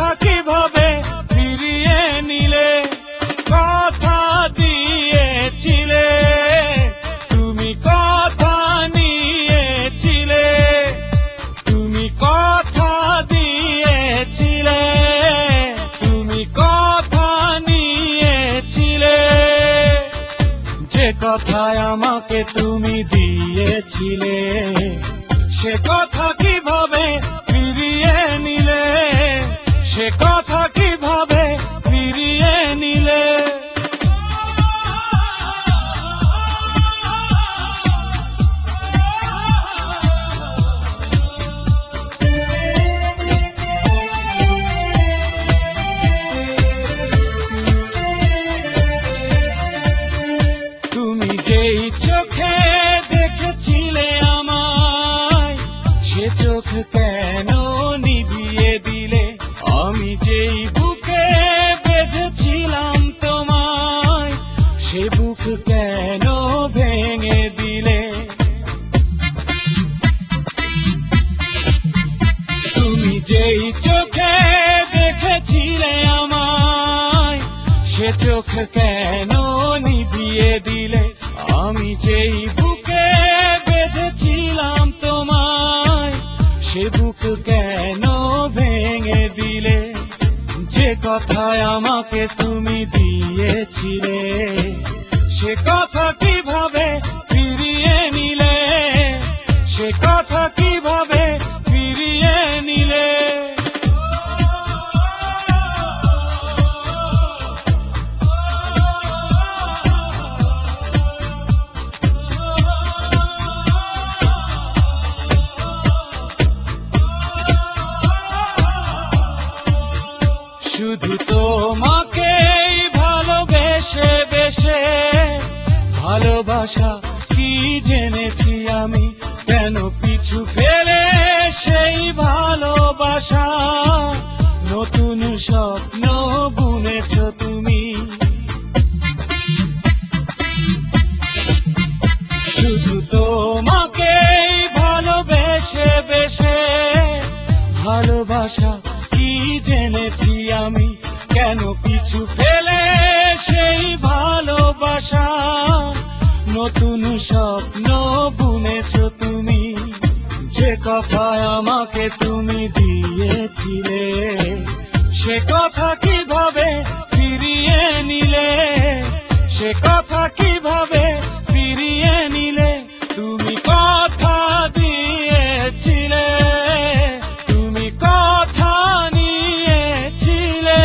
কথা কিভাবে ফিরিয়ে নিলে? কথা দিয়েছিলে, তুমি কথা নিয়েছিলে, তুমি কথা দিয়েছিলে, তুমি কথা নিয়েছিলে। যে কথায় আমাকে তুমি দিয়েছিলে, সে কথা কিভাবে ফিরিয়ে নিলে? সে কথা কিভাবে ফিরিয়ে নিলে? তুমি যেই চোখে দেখেছিলে আমায়, সে চোখ কেন নিভিয়ে দিলে? আমি যেই বুকে বেঁধেছিলাম তোমায়, সে বুক কেন ভেঙে দিলে? তুমি যেই চোখে দেখেছিলে আমায়, সে চোখ কেন নিভিয়ে দিলে? আমি যেই বুকে বেঁধেছিলাম তোমায়, সে বুক কেন ভেঙে দিলে? যে কথায় আমাকে তুমি দিয়েছিলে, সে কথা কিভাবে ফিরিয়ে নিলে? সে কথা কিভাবে ফিরিয়ে নিলে? শুধু তোমাকেই ভালোবেসে বেসে, ভালোবাসা কি জেনেছি আমি? কেন পিছু ফেলে সেই ভালোবাসা? নতুন স্বপ্ন বুনেছ তুমি। শুধু তোমাকেই ভালোবেসে বেসে, ভালোবাসা কি জেনেছি আমি? কেন পিছু ফেলে সেই ভালোবাসা? নতুন স্বপ্ন বুনেছ তুমি। যে কথায় আমাকে তুমি দিয়েছিলে, সে কথা কিভাবে ফিরিয়ে নিলে? সে কথা কিভাবে ফিরিয়ে নিলে? তুমি কথা দিয়েছিলে, তুমি কথা নিয়েছিলে,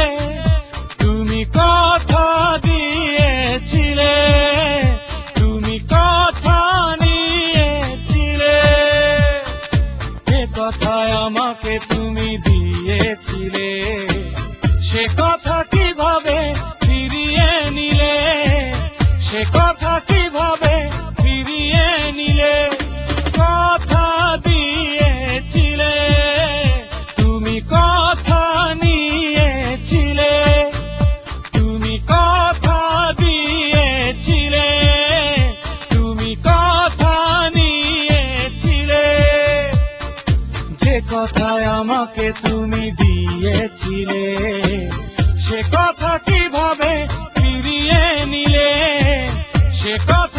তুমি কথা দিয়েছিলে, তুমি কথা নিয়েছিলে। যে কথায় আমাকে তুমি দিয়েছিলে, সে কথা কিভাবে ফিরিয়ে নিলে? সে কথা কিভাবে ফিরিয়ে নিলে? কথা দিয়েছিলে, তুমি কথা নিয়েছিলে, তুমি কথা দিয়েছিলে, তুমি কথা নিয়েছিলে। যে কথায় আমাকে তুমি দিয়েছিলে, সে কথা কিভাবে ফিরিয়ে নিলে? সে কথা